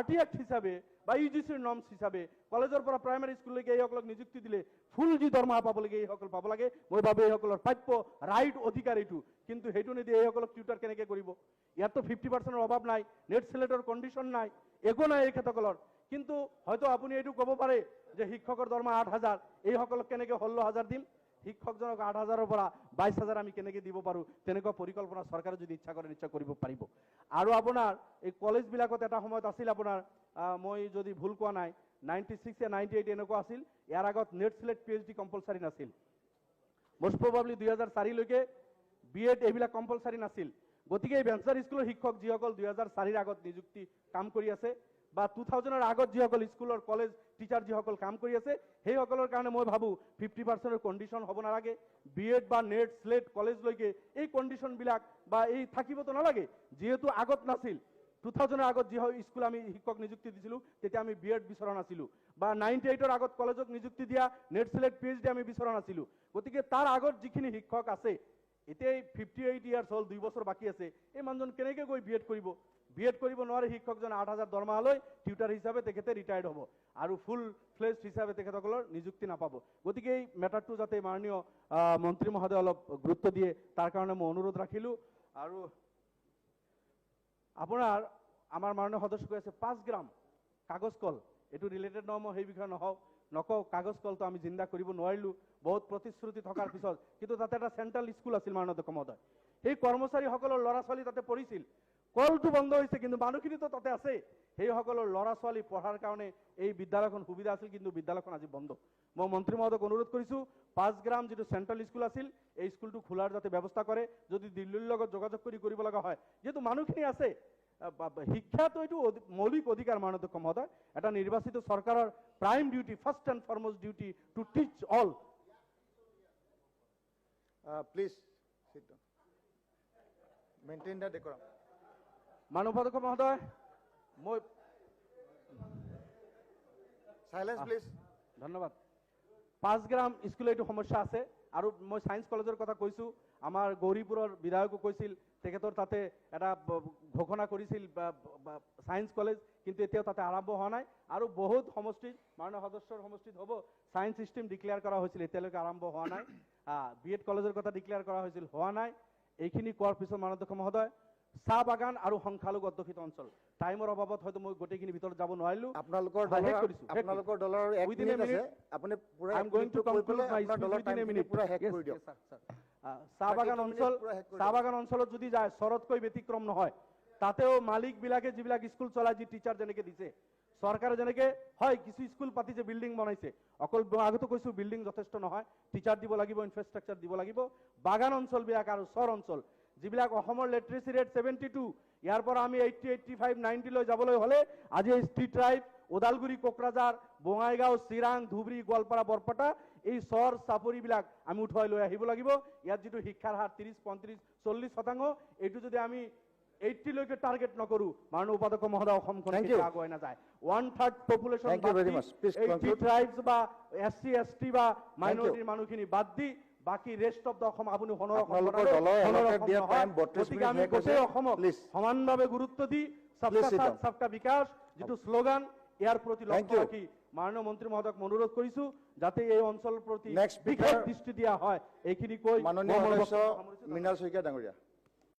RT Act হিচাপে বা UGCৰ নৰ্মছ হিচাপে কলেজৰ পৰা প্ৰাইমাৰী স্কুললৈকে এইসকলক নিযুক্তি দিলে ফুল যি দৰমহা পাব লাগে এইসকল পাব লাগে, মই ভাবোঁ এইসকলৰ প্ৰাপ্য ৰাইট অধিকাৰ এইটো, কিন্তু সেইটো নিদিয়ে এইসকলক টিউটাৰ কেনেকৈ কৰিব? ইয়াততো 50%ৰ অভাৱ নাই, নেট চেলেটৰ কণ্ডিশ্যন নাই, একো নাই এইসকলৰ। কিন্তু হয়তো আপুনি এইটো ক'ব পাৰে যে শিক্ষকৰ দৰমহা 8,000, এইসকলক কেনেকৈ 16,000 দিম? শিক্ষকজনক 8,000ৰ পৰা 22,000 আমি কেনেকৈ দিব পাৰোঁ? তেনেকুৱা পৰিকল্পনা চৰকাৰে যদি ইচ্ছা কৰে নিশ্চয় কৰিব পাৰিব। আৰু আপোনাৰ এই কলেজবিলাকত এটা সময়ত আছিল আপোনাৰ, মই যদি ভুল কোৱা নাই, 96 98 এনেকুৱা আছিল, ইয়াৰ আগত নেট স্লেট PhD কম্পালচাৰী নাছিল, মষ্ট প্ৰবাবলি 2004লৈকে BEd এইবিলাক কম্পালচাৰী নাছিল। গতিকে এই ভেঞ্চাৰ স্কুলৰ শিক্ষক যিসকল 2004ৰ আগত নিযুক্তি কাম কৰি আছে বা 2000ৰ আগত যিসকল স্কুলৰ কলেজ টিচাৰ যিসকল কাম কৰি আছে, সেইসকলৰ কাৰণে মই ভাবোঁ 50%ৰ কণ্ডিশ্যন হ'ব নালাগে। BEd বা নেট স্লেট কলেজলৈকে এই কণ্ডিশ্যনবিলাক বা এই থাকিবতো নালাগে, যিহেতু আগত নাছিল। 2000ৰ আগত যি স্কুল আমি শিক্ষক নিযুক্তি দিছিলোঁ তেতিয়া আমি BEd বিচৰা নাছিলোঁ, বা 98ৰ আগত কলেজক নিযুক্তি দিয়া নেট স্লেট PhD আমি বিচৰা নাছিলোঁ। গতিকে তাৰ আগত যিখিনি শিক্ষক আছে, এতিয়া 58 ইয়াৰ্ছ হ'ল, 2 বছৰ বাকী আছে, এই মানুহজন কেনেকৈ গৈ BEd কৰিব? BEd কৰিব নোৱাৰে শিক্ষকজন, 8,000 দৰমহা লৈ টিউটাৰ হিচাপে তেখেতে ৰিটায়াৰ্ড হ'ব আৰু ফুল ফ্লেজড হিচাপে তেখেতসকলৰ নিযুক্তি নাপাব। গতিকে এই মেটাৰটো যাতে মাননীয় মন্ত্ৰী মহোদয় অলপ গুৰুত্ব দিয়ে, তাৰ কাৰণে মই অনুৰোধ ৰাখিলোঁ। আৰু আপোনাৰ আমাৰ মাননীয় সদস্য কৈ আছে 5 গ্ৰাম কাগজ কল, এইটো ৰিলেটেড নহয়, মই সেই বিষয়ে নকওঁ। কাগজ কলটো আমি জিন্দা কৰিব নোৱাৰিলোঁ বহুত প্ৰতিশ্ৰুতি থকাৰ পিছত, কিন্তু তাতে এটা চেণ্ট্ৰেল স্কুল আছিল মাননীয় অধ্যক্ষ মহোদয়। সেই কৰ্মচাৰীসকলৰ ল'ৰা ছোৱালী তাতে পঢ়িছিল। কলটো বন্ধ হৈছে কিন্তু মানুহখিনিতো তাতে আছে। সেইসকলৰ ল'ৰা ছোৱালী পঢ়াৰ কাৰণে এই বিদ্যালয়খন সুবিধা আছিল, কিন্তু বিদ্যালয়খন আজি বন্ধ। মই মন্ত্ৰী মহোদয়ক অনুৰোধ কৰিছোঁ, 5 গ্ৰাম যিটো চেণ্ট্ৰেল স্কুল আছিল এই স্কুলটো খোলাৰ যাতে ব্যৱস্থা কৰে, যদি দিল্লীৰ লগত যোগাযোগ কৰিব লগা হয়, যিহেতু মানুহখিনি আছে। শিক্ষাটো এইটো মৌলিক অধিকাৰ মাননীয় অধ্যক্ষ মহোদয়। এটা নিৰ্বাচিত চৰকাৰৰ prime duty, first and foremost duty to teach all. Please sit down. Maintain the decorum. মাননীয় অধ্যক্ষ মহোদয়, মই Silence, please. ধন্যবাদ। 5 গ্ৰাম স্কুলে এইটো সমস্যা আছে। আৰু মই ছায়েন্স কলেজৰ কথা কৈছোঁ, আমাৰ গৌৰীপুৰৰ বিধায়কো কৈছিল তেখেতৰ তাতে এটা ঘোষণা কৰিছিল ছায়েন্স কলেজ, কিন্তু এতিয়াও তাতে আৰম্ভ হোৱা নাই। আৰু বহুত সমষ্টিত মাননীয় সদস্যৰ সমষ্টিত হ'ব ছায়েন্স ষ্ট্ৰীম ডিক্লেয়াৰ কৰা হৈছিল, এতিয়ালৈকে আৰম্ভ হোৱা নাই। BEd কলেজৰ কথা ডিক্লেয়াৰ কৰা হৈছিল, হোৱা নাই। এইখিনি কোৱাৰ পিছত মাননীয় অধ্যক্ষ মহোদয়, চাহ বাগান আৰু সংখ্যালঘু অধ্যুষিত অঞ্চল, টাইমৰ অভাৱত হয়তো মই গোটেইখিনি ভিতৰত যাব নোৱাৰিলোঁ। আপোনালোকৰ দলৰ 1 মিনিট আছে, আপুনি পুৰা I am going to conclude my speech within a minute. পুৰা শেষ কৰি দিয়ক। চাহ বাগান অঞ্চলত যদি যায় চৰতকৈ ব্যতিক্ৰম নহয়। তাতেও মালিকবিলাকে যিবিলাক স্কুল চলাই, যি টিচাৰ যেনেকে দিছে, চৰকাৰে যেনেকে হয় কিছু স্কুল পাতিছে, বিল্ডিং বনাইছে, অকল আগতে কৈছোঁ বিল্ডিং যথেষ্ট নহয়, টিচাৰ দিব লাগিব, ইনফ্ৰাষ্ট্ৰাকচাৰ দিব লাগিব। বাগান অঞ্চলবিলাক আৰু চৰ অঞ্চল যিবিলাক অসমৰ লিটাৰেচি ৰেট 72, ইয়াৰ পৰা আমি 80, 85, 90 লৈ যাবলৈ হ'লে আজি এই ষ্ট্ৰীট ৰাইট, ওদালগুৰি, কোকৰাঝাৰ, বঙাইগাঁও, চিৰাং, ধুবুৰী, গোৱালপাৰা, বৰপেটা, এই চৰ চাপৰিবিলাক আমি উঠুৱাই লৈ আহিব লাগিব। ইয়াত যিটো শিক্ষাৰ হাৰ 30, 35, 40%, এইটো যদি আমি 80 লৈকে টাৰ্গেট নকৰোঁ, মাননীয় উপাধ্যক্ষ মহোদয়, অসমখন আগুৱাই নাযায়। 1/3 পপুলেশ্যন ট্ৰাইবছ বা SC, ST বা মাইনৰিটিৰ মানুহখিনি বাদ দি বাকি ৰেষ্ট অফ দ্য অসম আপুনি আমি গোটেই অসমক সমানভাৱে গুৰুত্ব দি সবকা সাথ সবকা বিকাশ যিটো শ্লোগান, ইয়াৰ প্ৰতি লক্ষ্য ৰাখি মাননীয় মন্ত্ৰী মহোদয়ক অনুৰোধ কৰিছোঁ যাতে এই অঞ্চলৰ প্ৰতি বিশেষ দৃষ্টি দিয়া হয়। এইখিনি কৈ মাননীয় সদস্য মৃণাল শইকীয়া ডাঙৰীয়া।